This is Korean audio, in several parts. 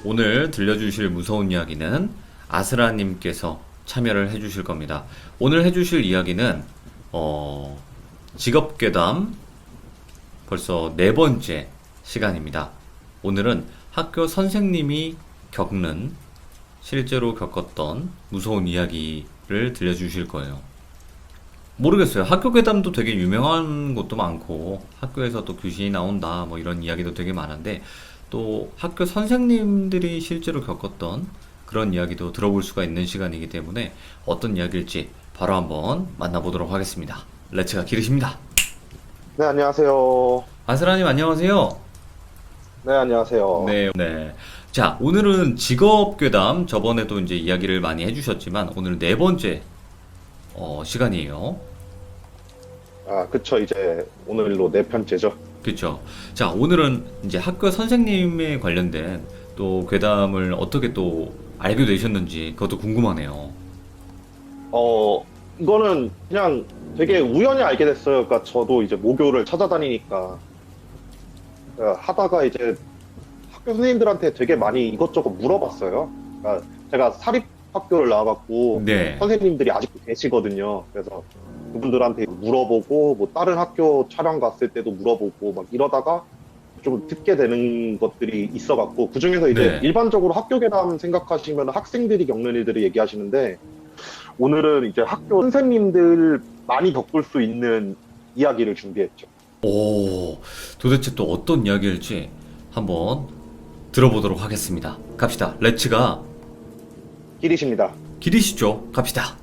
오늘 들려주실 무서운 이야기는 아스라님께서 참여를 해주실 겁니다. 오늘 해주실 이야기는 직업괴담 벌써 네 번째 시간입니다. 오늘은 학교 선생님이 겪는, 실제로 겪었던 무서운 이야기를 들려주실 거예요. 모르겠어요. 학교 괴담도 되게 유명한 곳도 많고, 학교에서 또 귀신이 나온다, 뭐 이런 이야기도 되게 많은데, 또 학교 선생님들이 실제로 겪었던 그런 이야기도 들어볼 수가 있는 시간이기 때문에 어떤 이야기일지 바로 한번 만나보도록 하겠습니다. 레츠가 기르십니다. 네, 안녕하세요. 아스라님 안녕하세요. 네, 안녕하세요. 네, 네. 자, 오늘은 직업괴담, 저번에도 이제 이야기를 많이 해주셨지만 오늘 네 번째 시간이에요. 아, 그쵸. 이제 오늘로 네 편째죠. 그렇죠. 자, 오늘은 이제 학교 선생님에 관련된 또 괴담을 어떻게 또 알게 되셨는지 그것도 궁금하네요. 이거는 그냥 되게 우연히 알게 됐어요. 그러니까 저도 이제 모교를 찾아다니니까 하다가 이제 학교 선생님들한테 되게 많이 이것저것 물어봤어요. 그러니까 제가 사립학교를 나와갖고 네. 선생님들이 아직도 계시거든요. 그래서 그분들한테 물어보고 뭐 다른 학교 촬영 갔을 때도 물어보고 막 이러다가 좀 듣게 되는 것들이 있어갖고 그중에서 이제 네. 일반적으로 학교 괴담 생각하시면 학생들이 겪는 일들을 얘기하시는데 오늘은 이제 학교 선생님들 많이 겪을 수 있는 이야기를 준비했죠. 오, 도대체 또 어떤 이야기일지 한번 들어보도록 하겠습니다. 갑시다. 렛츠가 길이십니다. 기리시죠. 갑시다.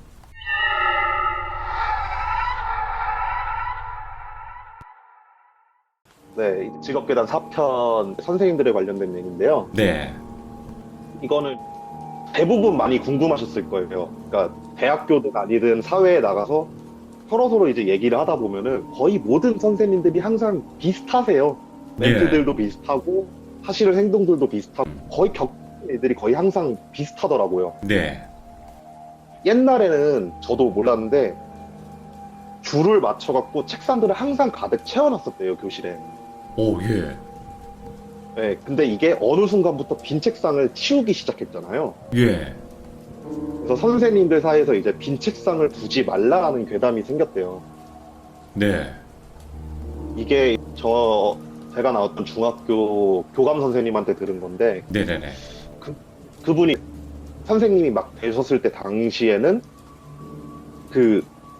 네, 직업괴담 4편 선생님들에 관련된 얘기인데요. 네. 이거는 대부분 많이 궁금하셨을 거예요. 그러니까 대학교든 아니든 사회에 나가서 서로서로 이제 얘기를 하다 보면은 거의 모든 선생님들이 항상 비슷하세요. 멘트들도 비슷하고 하시는 행동들도 비슷하고 거의 겪는 애들이 거의 항상 비슷하더라고요. 네. 옛날에는 저도 몰랐는데 줄을 맞춰갖고 책상들을 항상 가득 채워놨었대요, 교실에. 오, 예. 네, 근데 이게 어느 순간부터 빈 책상을 치우기 시작했잖아요. 예. 그래서 선생님들 사이에서 이제 빈 책상을 두지 말라는 괴담이 생겼대요. 네. 이게 제가 나왔던 중학교 교감 선생님한테 들은 건데 네네네. 그분이 선생님이 막 되셨을 때 당시에는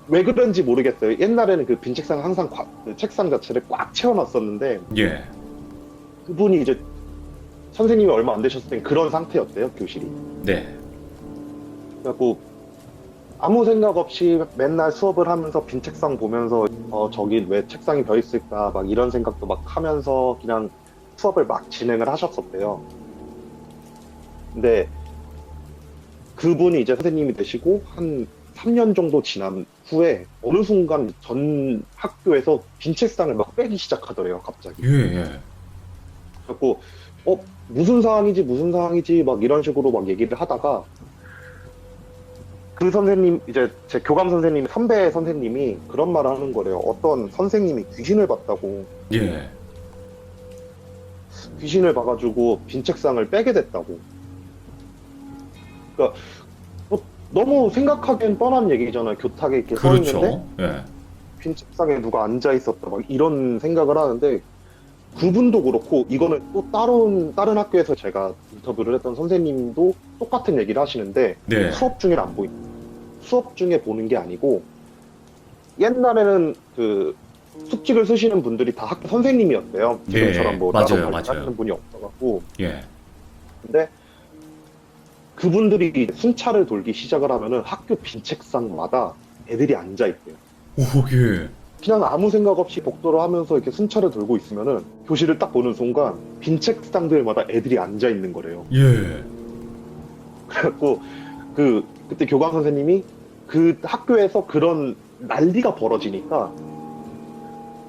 왜 그런지 모르겠어요. 옛날에는 그 빈 책상 항상 그 책상 자체를 꽉 채워놨었는데 예. 그분이 이제 선생님이 얼마 안 되셨을 땐 그런 상태였대요, 교실이. 네. 그래갖고 아무 생각 없이 맨날 수업을 하면서 빈 책상 보면서 저기 왜 책상이 벼 있을까 막 이런 생각도 막 하면서 그냥 수업을 막 진행을 하셨었대요. 근데 그분이 이제 선생님이 되시고 한 3년 정도 지난 후에 어느 순간 전 학교에서 빈 책상을 막 빼기 시작하더래요, 갑자기. 예, 예. 그래갖고 무슨 상황이지 막 이런 식으로 막 얘기를 하다가 그 선생님, 이제 제 교감 선생님, 선배 선생님이 그런 말을 하는 거래요. 어떤 선생님이 귀신을 봤다고. 예. 귀신을 봐가지고 빈 책상을 빼게 됐다고. 그러니까 너무 생각하기엔 뻔한 얘기잖아요. 교탁에 이렇게 서 있는데 그렇죠. 예. 빈 책상에 누가 앉아 있었다 막 이런 생각을 하는데 그분도 그렇고 이거는 또 다른 학교에서 제가 인터뷰를 했던 선생님도 똑같은 얘기를 하시는데 네. 수업 중에 안 보인다. 수업 중에 보는 게 아니고 옛날에는 그 숙직을 쓰시는 분들이 다 학교 선생님이었대요. 지금처럼 뭐 맞아요, 따로 맞아요. 하시는 분이 없어갖고. 예. 근데 그분들이 순찰을 돌기 시작을 하면은 학교 빈 책상마다 애들이 앉아 있대요. 오, 예. 그냥 아무 생각 없이 복도를 하면서 이렇게 순찰을 돌고 있으면은 교실을 딱 보는 순간 빈 책상들마다 애들이 앉아 있는 거래요. 예. 그래갖고 그때 교감 선생님이 그 학교에서 그런 난리가 벌어지니까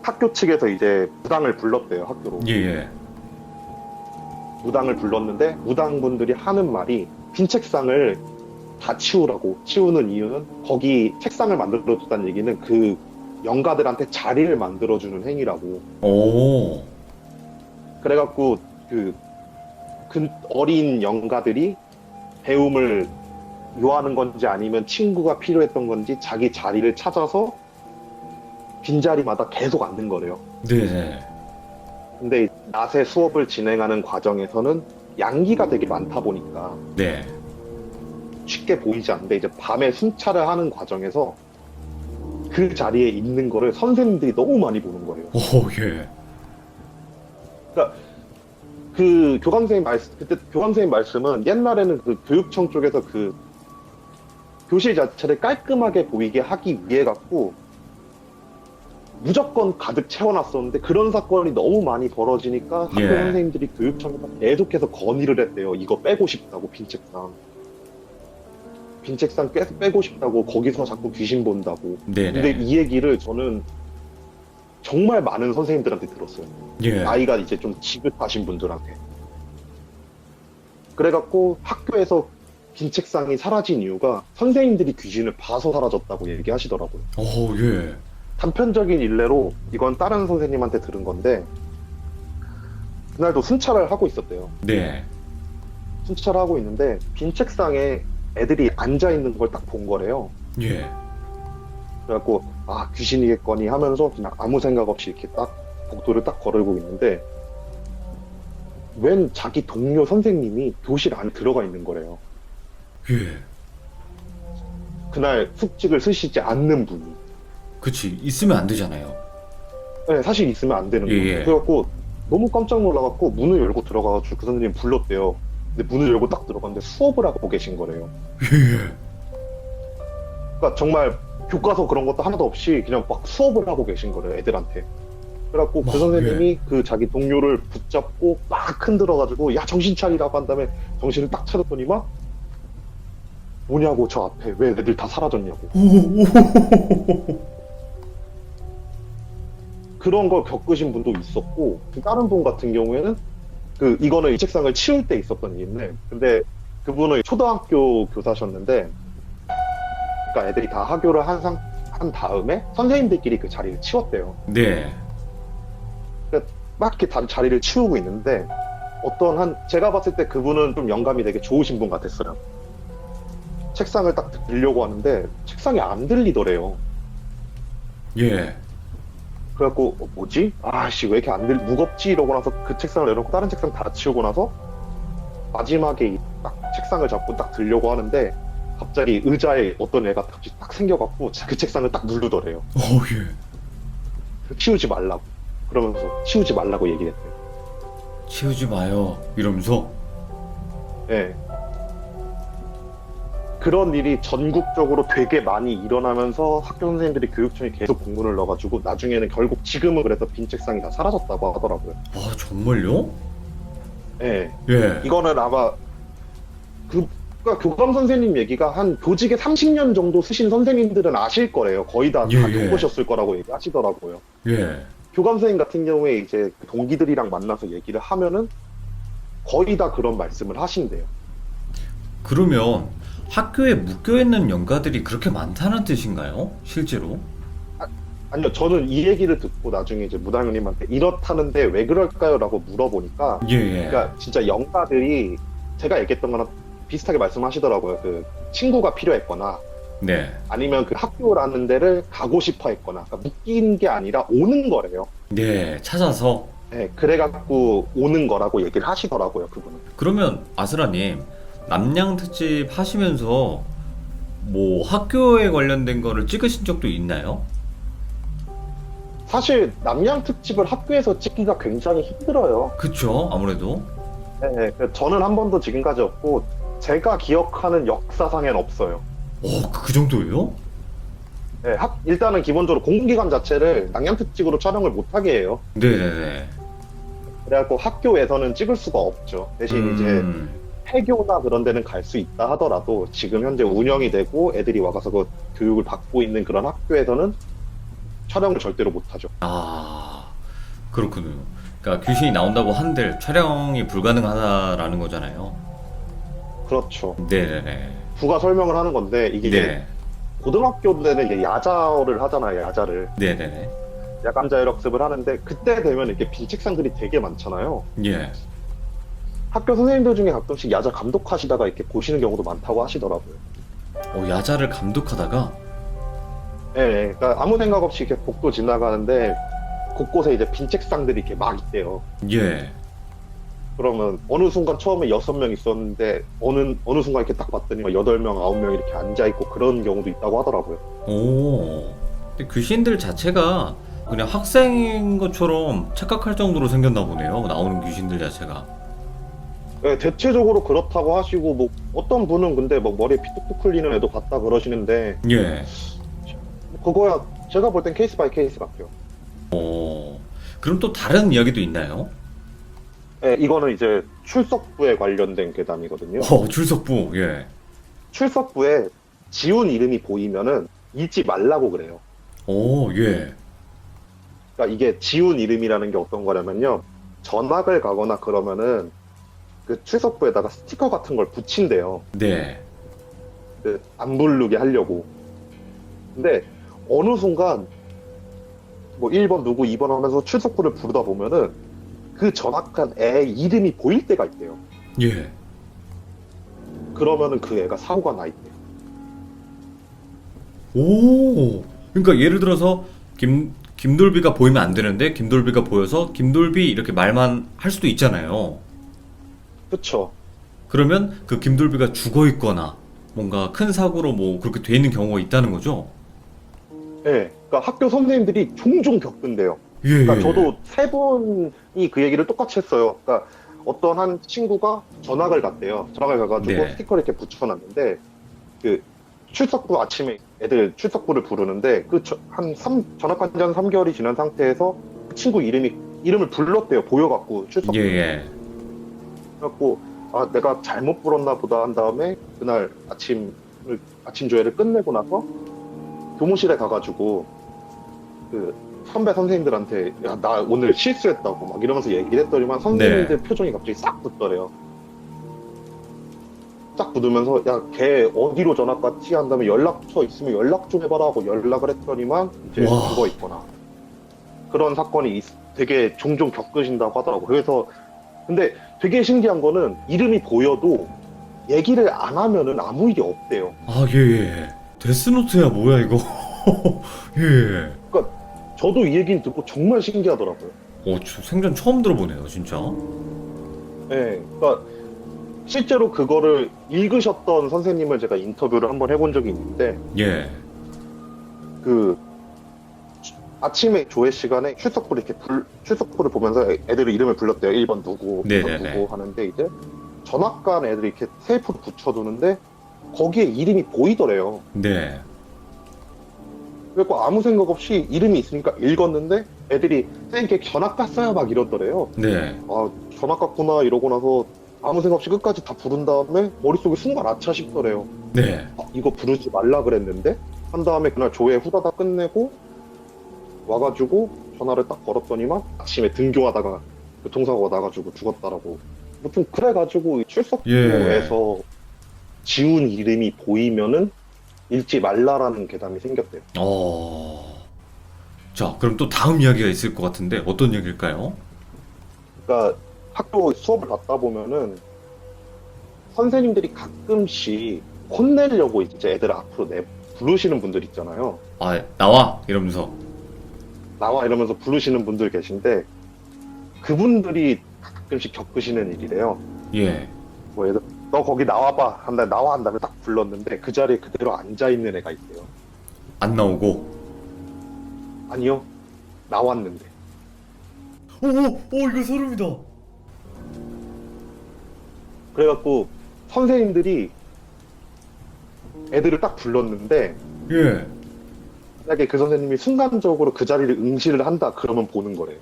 학교 측에서 이제 무당을 불렀대요, 학교로. 예, 예. 무당을 불렀는데 무당분들이 하는 말이 빈 책상을 다 치우라고. 치우는 이유는 거기 책상을 만들어줬다는 얘기는 그 영가들한테 자리를 만들어주는 행위라고. 오. 그래갖고 그 어린 영가들이 배움을 요하는 건지 아니면 친구가 필요했던 건지 자기 자리를 찾아서 빈자리마다 계속 앉는 거래요. 네. 근데 낮에 수업을 진행하는 과정에서는 양기가 되게 많다 보니까 네. 쉽게 보이지 않는데 이제 밤에 순찰을 하는 과정에서 그 자리에 있는 거를 선생님들이 너무 많이 보는 거예요. 오, 예. 그러니까 그 교감선생님 그때 교감선생님 말씀은 옛날에는 그 교육청 쪽에서 그 교실 자체를 깔끔하게 보이게 하기 위해 갖고 무조건 가득 채워놨었는데 그런 사건이 너무 많이 벌어지니까 학교 예. 선생님들이 교육청에서 계속해서 건의를 했대요. 이거 빼고 싶다고, 빈 책상 빼고 싶다고, 거기서 자꾸 귀신 본다고. 네네. 근데 이 얘기를 저는 정말 많은 선생님들한테 들었어요. 예. 나이가 이제 좀 지긋하신 분들한테. 그래갖고 학교에서 빈 책상이 사라진 이유가 선생님들이 귀신을 봐서 사라졌다고 얘기하시더라고요. 오, 예. 단편적인 일례로 이건 다른 선생님한테 들은 건데 그날도 순찰을 하고 있었대요. 네. 순찰을 하고 있는데 빈 책상에 애들이 앉아 있는 걸 딱 본 거래요. 예. 그래갖고 아 귀신이겠거니 하면서 그냥 아무 생각 없이 이렇게 딱 복도를 딱 걸어오고 있는데 웬 자기 동료 선생님이 교실 안에 들어가 있는 거래요. 예. 그날 숙직을 쓰시지 않는 분이. 그치. 있으면 안 되잖아요. 네, 사실 있으면 안 되는 거예요. 예. 그래갖고 너무 깜짝 놀라갖고 문을 열고 들어가가지고 그 선생님 불렀대요. 근데 문을 열고 딱 들어갔는데 수업을 하고 계신 거래요. 예. 그러니까 정말 교과서 그런 것도 하나도 없이 그냥 막 수업을 하고 계신 거래요, 애들한테. 그래갖고 그 와, 선생님이 그 자기 동료를 붙잡고 막 흔들어가지고 야 정신 차리라고 한 다음에 정신을 딱 차렸더니만 뭐냐고 저 앞에 왜 애들 다 사라졌냐고. 그런 걸 겪으신 분도 있었고 다른 분 같은 경우에는 이거는 이 책상을 치울 때 있었던 일인데 근데 그분은 초등학교 교사셨는데 그러니까 애들이 다 하교를 한 다음에 선생님들끼리 그 자리를 치웠대요. 네. 막 이렇게 다 자리를 치우고 있는데 제가 봤을 때 그분은 좀 영감이 되게 좋으신 분 같았어요. 책상을 딱 들려고 하는데 책상이 안 들리더래요. 예. 그래갖고 뭐지? 아씨 왜 이렇게 무겁지? 이러고 나서 그 책상을 내놓고 다른 책상 다 치우고 나서 마지막에 딱 책상을 잡고 딱 들려고 하는데 갑자기 의자에 어떤 애가 딱 생겨갖고 그 책상을 딱 누르더래요. 오, 예. 치우지 말라고. 그러면서 치우지 말라고 얘기를 했대요. 치우지 마요. 이러면서. 예. 그런 일이 전국적으로 되게 많이 일어나면서 학교 선생님들이 교육청에 계속 공문을 넣어가지고 나중에는 결국 지금은 그래서 빈 책상이 다 사라졌다고 하더라고요. 와, 정말요? 예. 예. 이거는 아마 그러니까 교감 선생님 얘기가 한 교직에 30년 정도 쓰신 선생님들은 아실 거래요. 거의 다 예, 겪으셨을 거라고 얘기하시더라고요. 예. 교감 선생님 같은 경우에 이제 동기들이랑 만나서 얘기를 하면은 거의 다 그런 말씀을 하신대요. 그러면 학교에 묶여있는 영가들이 그렇게 많다는 뜻인가요? 실제로? 아니요, 저는 이 얘기를 듣고 나중에 이제 무당님한테 이렇다는데 왜 그럴까요? 라고 물어보니까 예, 예. 그러니까 진짜 영가들이 제가 얘기했던 거랑 비슷하게 말씀하시더라고요. 그 친구가 필요했거나 네. 아니면 그 학교라는 데를 가고 싶어 했거나 그러니까 묶인 게 아니라 오는 거래요. 네, 찾아서. 네, 그래갖고 오는 거라고 얘기를 하시더라고요, 그분은. 그러면 아스라님, 남양 특집 하시면서 뭐 학교에 관련된 거를 찍으신 적도 있나요? 사실 남양 특집을 학교에서 찍기가 굉장히 힘들어요. 그쵸, 아무래도. 네, 저는 한 번도 지금까지 없고 제가 기억하는 역사상엔 없어요. 그 정도예요? 네, 일단은 기본적으로 공공기관 자체를 남양 특집으로 촬영을 못하게 해요. 네네네. 그래갖고 학교에서는 찍을 수가 없죠. 대신 이제 폐교나 그런 데는 갈 수 있다 하더라도 지금 현재 운영이 되고 애들이 와가서 그 교육을 받고 있는 그런 학교에서는 촬영을 절대로 못하죠. 아, 그렇군요. 그러니까 귀신이 나온다고 한들 촬영이 불가능하다라는 거잖아요. 그렇죠. 네네네. 부가 설명을 하는 건데 이게 이제 네. 고등학교 때는 이제 야자를 하잖아요. 야자를. 네네네. 야간 자율학습을 하는데 그때 되면 이렇게 빈 책상들이 되게 많잖아요. 예. 학교 선생님들 중에 가끔씩 야자 감독하시다가 이렇게 보시는 경우도 많다고 하시더라고요. 야자를 감독하다가? 예, 예. 그러니까 아무 생각 없이 이렇게 복도 지나가는데 곳곳에 이제 빈 책상들이 이렇게 막 있대요. 예. 그러면 어느 순간 처음에 6명 있었는데 어느 순간 이렇게 딱 봤더니 8명, 9명 이렇게 앉아 있고 그런 경우도 있다고 하더라고요. 오. 근데 귀신들 자체가 그냥 학생인 것처럼 착각할 정도로 생겼나 보네요. 나오는 귀신들 자체가. 예, 대체적으로 그렇다고 하시고 뭐 어떤 분은 근데 뭐 머리에 피뚝뚝 흘리는 애도 봤다 그러시는데 예. 그거야 제가 볼 땐 케이스 바이 케이스 같아요. 그럼 또 다른 이야기도 있나요? 예, 이거는 이제 출석부에 관련된 괴담이거든요. 출석부. 예. 출석부에 지운 이름이 보이면은 읽지 말라고 그래요. 예. 그러니까 이게 지운 이름이라는 게 어떤 거냐면요. 전학을 가거나 그러면은 그 출석부에다가 스티커 같은 걸 붙인대요. 네. 그 안 부르게 하려고. 근데 어느 순간 뭐 1번 누구 2번 하면서 출석부를 부르다 보면은 그 전학한 애 이름이 보일 때가 있대요. 예. 그러면은 그 애가 사고가 나 있대요. 그러니까 예를 들어서 김돌비가 보이면 안 되는데 김돌비가 보여서 김돌비 이렇게 말만 할 수도 있잖아요. 그쵸? 그러면 그 김돌비가 죽어 있거나 뭔가 큰 사고로 뭐 그렇게 돼 있는 경우가 있다는 거죠. 예. 그러니까 학교 선생님들이 종종 겪는데요. 예. 그러니까 저도 3분이 그 얘기를 똑같이 했어요. 그러니까 어떤 한 친구가 전학을 갔대요. 전학을 가가지고 네. 스티커를 이렇게 붙여놨는데 그 출석부 아침에 애들 출석부를 부르는데 전학 간지 한 3개월이 지난 상태에서 그 친구 이름을 불렀대요. 보여갖고 출석부. 예. 그래갖고 아 내가 잘못 불렀나 보다 한 다음에 그날 아침 조회를 끝내고 나서 교무실에 가가지고 그 선배 선생님들한테 야 나 오늘 실수했다고 막 이러면서 얘기를 했더니만 선생님들 표정이 갑자기 싹 굳더래요. 싹 굳으면서 야 걔 어디로 전학 갔지? 한 다음에 연락처 있으면 연락 좀 해봐라 하고 연락을 했더니만 이제 와. 죽어 있거나 그런 사건이 되게 종종 겪으신다고 하더라고. 그래서 근데 되게 신기한 거는 이름이 보여도 얘기를 안 하면은 아무 일이 없대요. 예. 데스노트야 뭐야 이거. 예. 저도 이 얘기는 듣고 정말 신기하더라고요. 생전 처음 들어보네요, 진짜. 네, 그러니까 실제로 그거를 읽으셨던 선생님을 제가 인터뷰를 한번 해본 적이 있는데 예. 그 아침에 조회 시간에 출석부를 보면서 애들의 이름을 불렀대요. 1번 누구, 2번 네네네. 누구 하는데 이제 전학 간 애들이 이렇게 테이프를 붙여두는데 거기에 이름이 보이더래요. 네. 그래서 아무 생각 없이 이름이 있으니까 읽었는데 애들이 선생님 걔 전학 갔어요 막 이러더래요. 네. 아 전학 갔구나 이러고 나서 아무 생각 없이 끝까지 다 부른 다음에 머릿속에 순간 아차 싶더래요. 네. 이거 부르지 말라 그랬는데 한 다음에 그날 조회 후다닥 끝내고 와가지고 전화를 딱 걸었더니만 아침에 등교하다가 교통사고가 나가지고 죽었다라고. 무튼 그래가지고 출석부에서 지운 이름이 보이면은 읽지 말라라는 괴담이 생겼대요. 자, 그럼 또 다음 이야기가 있을 것 같은데 어떤 얘기일까요? 그러니까 학교 수업을 받다 보면은 선생님들이 가끔씩 혼내려고 이제 애들 앞으로 부르시는 분들 있잖아요. 나와 이러면서. 나와 이러면서 부르시는 분들 계신데 그분들이 가끔씩 겪으시는 일이래요. 예. 뭐 예를 들어 너 거기 나와봐 한다 나와 한 다음에 딱 불렀는데 그 자리에 그대로 앉아 있는 애가 있대요. 안 나오고. 아니요 나왔는데. 이거 소름이다. 그래갖고 선생님들이 애들을 딱 불렀는데 예. 만약에 그 선생님이 순간적으로 그 자리를 응시를 한다 그러면 보는 거래요.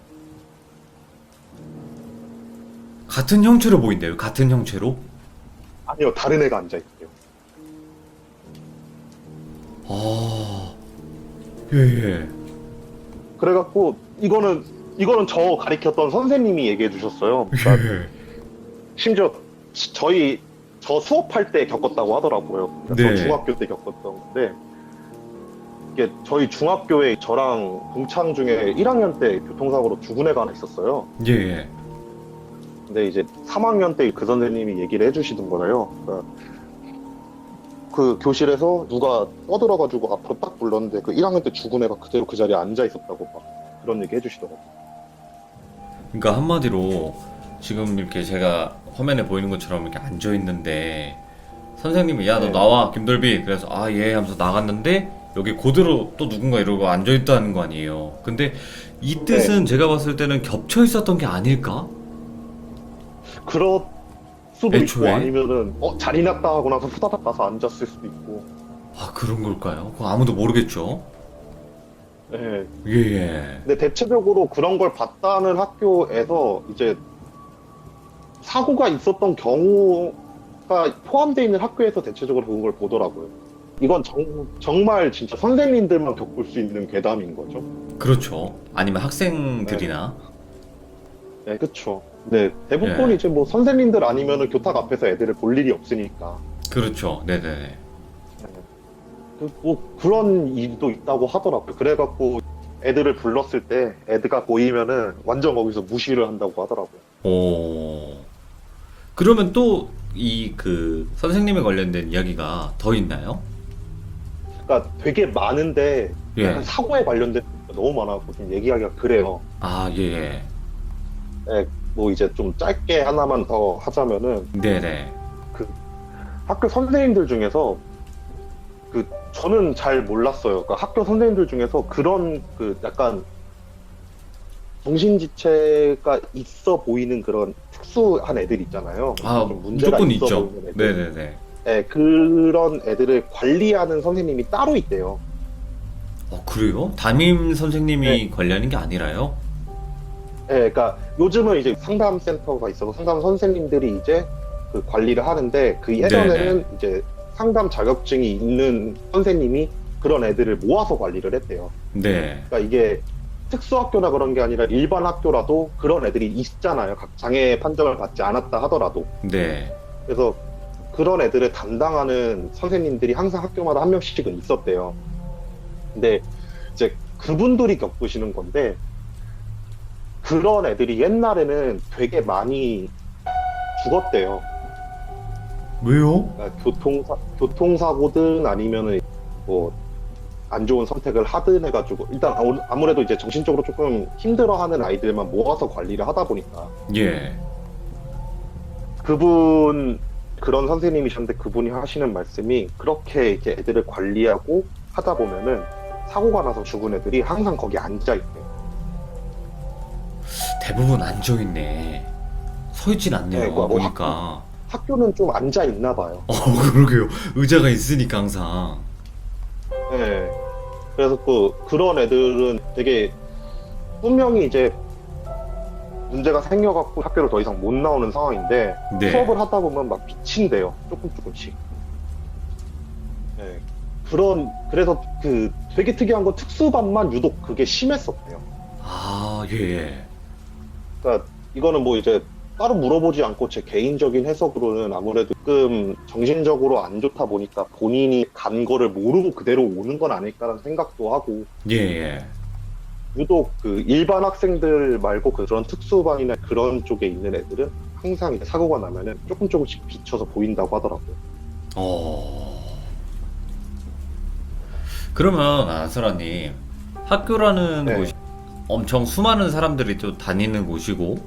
같은 형체로 보인대요. 같은 형체로. 아니요 다른 애가 앉아 있대요. 예. 그래갖고 이거는 저 가리켰던 선생님이 얘기해 주셨어요. 그러니까 예. 심지어 저 수업할 때 겪었다고 하더라고요. 그러니까 네. 저 중학교 때 겪었던 건데 이게 저희 중학교에 저랑 동창 중에 1학년 때 교통사고로 죽은 애가 하나 있었어요. 예. 근데 이제 3학년 때 그 선생님이 얘기를 해주시던 거래요. 그러니까 그 교실에서 누가 떠들어가지고 앞으로 딱 불렀는데 그 1학년 때 죽은 애가 그대로 그 자리에 앉아 있었다고 막 그런 얘기 해주시더라고요. 그러니까 한마디로 지금 이렇게 제가 화면에 보이는 것처럼 이렇게 앉아 있는데 선생님이 야 너 네. 나와 김돌비 그래서 아 예 하면서 나갔는데 여기 그대로 또 누군가 이러고 앉아 있다는 거 아니에요. 근데 이 뜻은 제가 봤을 때는 겹쳐 있었던 게 아닐까? 그럴 수도 애초에? 있고 아니면은 자리 났다 하고 나서 후다닥 가서 앉았을 수도 있고. 아 그런 걸까요? 그거 아무도 모르겠죠. 예. 예예. 근데 대체적으로 그런 걸 봤다는 학교에서 이제 사고가 있었던 경우가 포함되어 있는 학교에서 대체적으로 그런 걸 보더라고요. 이건 정말 진짜 선생님들만 겪을 수 있는 괴담인 거죠. 그렇죠. 아니면 학생들이나 네, 그쵸. 네, 대부분 예. 이제 뭐 선생님들 아니면은 교탁 앞에서 애들을 볼 일이 없으니까. 그렇죠. 네네네. 뭐 그런 일도 있다고 하더라고요. 그래갖고 애들을 불렀을 때 애들가 보이면은 완전 거기서 무시를 한다고 하더라고요. 오. 그러면 또 이 그 선생님에 관련된 이야기가 더 있나요? 그러니까 되게 많은데 예. 약간 사고에 관련된 게 너무 많아서 좀 얘기하기가 그래요. 아 예. 네, 뭐 이제 좀 짧게 하나만 더 하자면은 네네. 그 학교 선생님들 중에서 그 저는 잘 몰랐어요. 그러니까 학교 선생님들 중에서 그런 그 약간 정신지체가 있어 보이는 그런 특수한 애들 있잖아요. 아 좀 문제가 무조건 있어 있죠. 보이는 애들. 네네네. 네, 그런 애들을 관리하는 선생님이 따로 있대요. 그래요? 담임 선생님이 네. 관리하는 게 아니라요? 네, 그러니까 요즘은 이제 상담센터가 있어서 상담 선생님들이 이제 그 관리를 하는데 그 예전에는 이제 상담 자격증이 있는 선생님이 그런 애들을 모아서 관리를 했대요. 네. 그러니까 이게 특수학교나 그런 게 아니라 일반 학교라도 그런 애들이 있잖아요. 각 장애 판정을 받지 않았다 하더라도. 네. 그래서 그런 애들을 담당하는 선생님들이 항상 학교마다 한 명씩은 있었대요. 근데 이제 그분들이 겪으시는 건데 그런 애들이 옛날에는 되게 많이 죽었대요. 왜요? 그러니까 교통사고든 아니면은 뭐 안 좋은 선택을 하든 해가지고 일단 아무래도 이제 정신적으로 조금 힘들어하는 아이들만 모아서 관리를 하다 보니까 예. 그런 선생님이셨는데 그분이 하시는 말씀이 그렇게 이렇게 애들을 관리하고 하다 보면은 사고가 나서 죽은 애들이 항상 거기 앉아 있대요. 대부분 앉아있네. 서 있진 않네요. 네, 뭐 보니까. 학교는 좀 앉아 있나 봐요. 그러게요. 의자가 있으니까 항상. 네. 그래서 그런 애들은 되게 분명히 이제 문제가 생겨갖고 학교를 더 이상 못 나오는 상황인데 네. 수업을 하다 보면 막 미친대요. 조금씩. 네. 그래서 되게 특이한 건 특수반만 유독 그게 심했었대요. 아, 예. 그러니까 이거는 뭐 이제 따로 물어보지 않고 제 개인적인 해석으로는 아무래도 조금 정신적으로 안 좋다 보니까 본인이 간 거를 모르고 그대로 오는 건 아닐까라는 생각도 하고 예. 유독 그 일반 학생들 말고 그런 특수반이나 그런 쪽에 있는 애들은 항상 이제 사고가 나면은 조금씩 비춰서 보인다고 하더라고요. 그러면 아스라님 학교라는 네. 곳이 엄청 수많은 사람들이 또 다니는 곳이고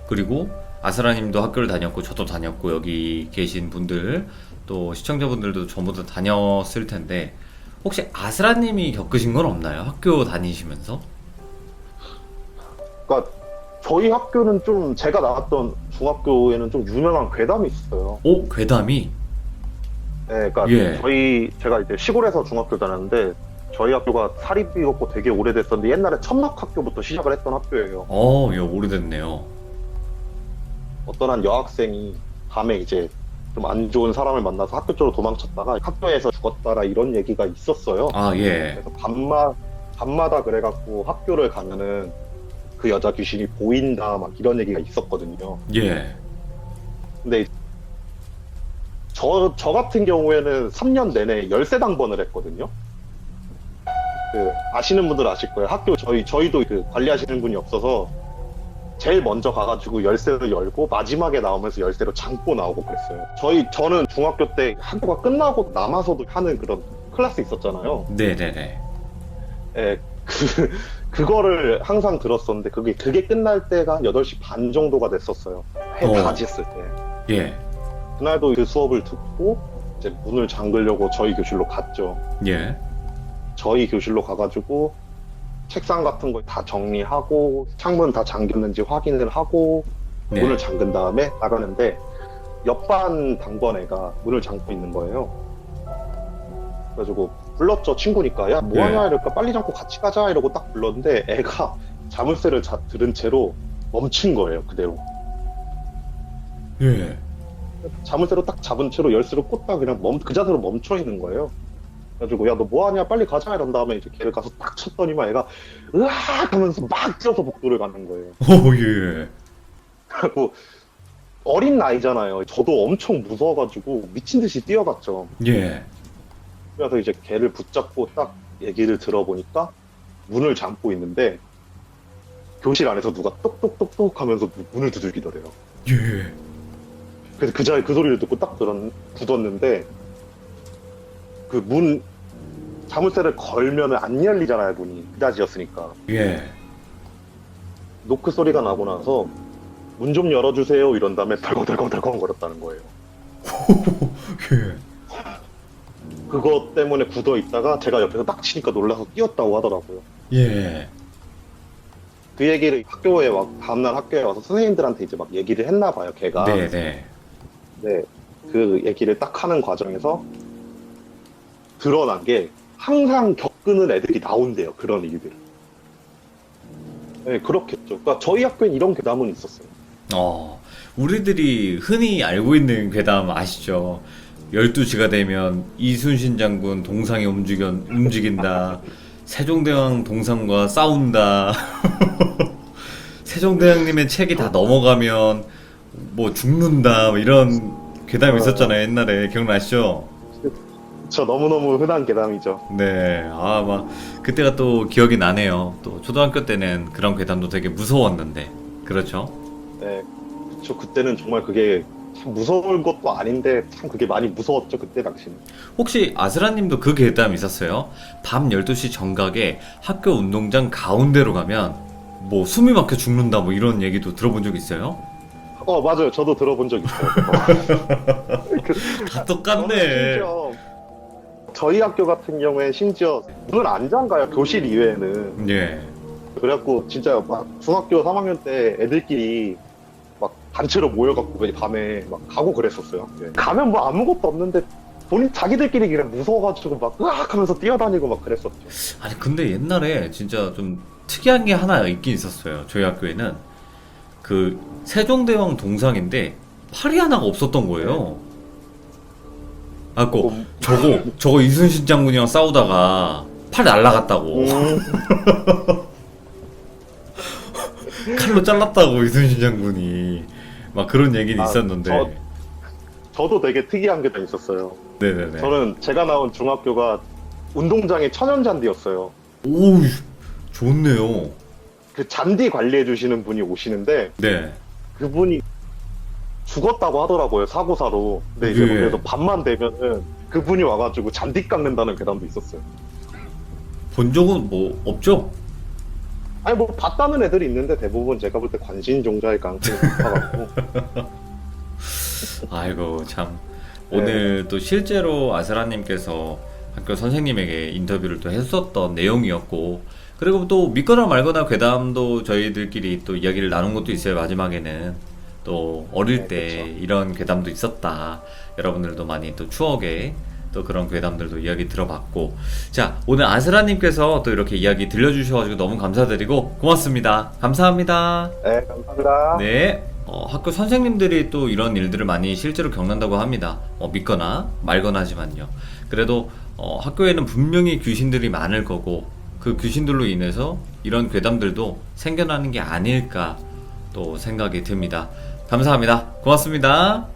그리고 아스라님도 학교를 다녔고 저도 다녔고 여기 계신 분들 또 시청자분들도 전부 다 다녔을 텐데 혹시 아스라님이 겪으신 건 없나요? 학교 다니시면서? 그러니까 저희 학교는 좀 제가 나왔던 중학교에는 좀 유명한 괴담이 있어요. 오, 괴담이? 네, 그러니까 예. 제가 이제 시골에서 중학교 다녔는데 저희 학교가 사립이었고 되게 오래됐었는데 옛날에 천막학교부터 시작을 했던 학교예요. 예, 오래됐네요. 어떤 한 여학생이 밤에 이제 좀 안 좋은 사람을 만나서 학교 쪽으로 도망쳤다가 학교에서 죽었다라 이런 얘기가 있었어요. 아, 예. 그래서 밤마다 그래갖고 학교를 가면은 그 여자 귀신이 보인다 막 이런 얘기가 있었거든요. 예. 근데 저 같은 경우에는 3년 내내 열쇠 당번을 했거든요. 아시는 분들 아실 거예요. 학교 저희도 그 관리하시는 분이 없어서 제일 먼저 가가지고 열쇠를 열고 마지막에 나오면서 열쇠로 잠고 나오고 그랬어요. 저는 중학교 때 학교가 끝나고 남아서도 하는 그런 클래스 있었잖아요. 네네네. 예, 그거를 항상 들었었는데 그게 끝날 때가 8시 반 정도가 됐었어요. 해 다 졌을 때. 예. 그날도 그 수업을 듣고 이제 문을 잠그려고 저희 교실로 갔죠. 예. 저희 교실로 가가지고 책상 같은 거 다 정리하고 창문 다 잠겼는지 확인을 하고 네. 문을 잠근 다음에 나가는데 옆반 당번 애가 문을 잠고 있는 거예요. 그래가지고 불렀죠. 친구니까. 야 뭐하냐 네. 이러니까 빨리 잠고 같이 가자 이러고 딱 불렀는데 애가 자물쇠를 들은 채로 멈춘 거예요. 그대로. 예. 자물쇠로 딱 잡은 채로 열쇠를 꽂다 그냥 그 자세로 멈춰 있는 거예요. 그래가지고 야 너 뭐하냐 빨리 가자 이런 다음에 이제 걔를 가서 딱 쳤더니만 애가 으악 하면서 막 뛰어서 복도를 가는 거예요. 오, 예. 그리고 어린 나이잖아요. 저도 엄청 무서워가지고 미친 듯이 뛰어갔죠. 예. 그래서 이제 걔를 붙잡고 딱 얘기를 들어보니까 문을 잠고 있는데 교실 안에서 누가 똑똑똑똑 하면서 문을 두들기더래요. 예. 그래서 그 소리를 듣고 딱 굳었는데 그 문 자물쇠를 걸면은 안 열리잖아요. 문이 그다지였으니까. 예. 노크 소리가 나고 나서 문 좀 열어주세요 이런 다음에 덜컹덜컹덜컹 거렸다는 거예요. 예. 그것 때문에 굳어 있다가 제가 옆에서 딱 치니까 놀라서 뛰었다고 하더라고요. 예. 그 얘기를 다음날 학교에 와서 선생님들한테 이제 막 얘기를 했나 봐요, 걔가. 네네. 네. 그 얘기를 딱 하는 과정에서 드러난 게 항상 겪는 애들이 나온대요, 그런 일들을. 네, 그렇겠죠. 그러니까 저희 학교엔 이런 괴담은 있었어요. 우리들이 흔히 알고 있는 괴담 아시죠? 12시가 되면 이순신 장군 동상이 움직인다. 세종대왕 동상과 싸운다. 세종대왕님의 책이 다 넘어가면 뭐 죽는다. 뭐 이런 괴담이 있었잖아요, 옛날에. 기억나시죠? 저 너무너무 흔한 괴담이죠. 네. 막 그때가 또 기억이 나네요. 또 초등학교 때는 그런 괴담도 되게 무서웠는데. 그렇죠? 네. 저 그때는 정말 그게 참 무서울 것도 아닌데 참 그게 많이 무서웠죠, 그때 당시는. 혹시 아스라님도 그 괴담 있었어요? 밤 12시 정각에 학교 운동장 가운데로 가면 뭐 숨이 막혀 죽는다 뭐 이런 얘기도 들어본 적 있어요? 맞아요. 저도 들어본 적 있어요. 다 저는 똑같네. 심지어 저희 학교 같은 경우에 심지어 문을 안 잠가요, 교실 이외에는. 예. 그래갖고 진짜 막 중학교 3학년 때 애들끼리 막 단체로 모여갖고 그냥 밤에 막 가고 그랬었어요. 학교에. 가면 뭐 아무것도 없는데 자기들끼리 그냥 무서워가지고 막 으악 하면서 뛰어다니고 막 그랬었죠. 아니 근데 옛날에 진짜 좀 특이한 게 하나 있긴 있었어요. 저희 학교에는 그 세종대왕 동상인데 팔이 하나가 없었던 거예요. 저거 이순신 장군이랑 싸우다가 팔 날라갔다고. 칼로 잘랐다고 이순신 장군이 막 그런 얘기는 있었는데. 저도 되게 특이한 게 다 있었어요. 네네네. 저는 제가 나온 중학교가 운동장이 천연잔디였어요. 오, 좋네요. 그 잔디 관리해 주시는 분이 오시는데 네. 그분이 죽었다고 하더라고요, 사고사로. 근데 이제 예. 그래서 밤만 되면은 그분이 와가지고 잔디 깎는다는 괴담도 있었어요. 본 적은 뭐 없죠? 아니 뭐 봤다는 애들이 있는데 대부분 제가 볼 때 관심종자일 가능성이 높아가지고. 아이고 참. 네. 오늘 또 실제로 아스라님께서 학교 선생님에게 인터뷰를 또 했었던 내용이었고, 그리고 또 믿거나 말거나 괴담도 저희들끼리 또 이야기를 나눈 것도 있어요. 마지막에는 또 어릴 때 그쵸. 이런 괴담도 있었다. 여러분들도 많이 또 추억에 또 그런 괴담들도 이야기 들어봤고, 자 오늘 아스라님께서 또 이렇게 이야기 들려주셔가지고 너무 감사드리고 고맙습니다. 감사합니다. 네, 감사합니다. 네. 학교 선생님들이 또 이런 일들을 많이 실제로 겪는다고 합니다. 믿거나 말거나 하지만요. 그래도 학교에는 분명히 귀신들이 많을 거고 그 귀신들로 인해서 이런 괴담들도 생겨나는 게 아닐까 또 생각이 듭니다. 감사합니다. 고맙습니다.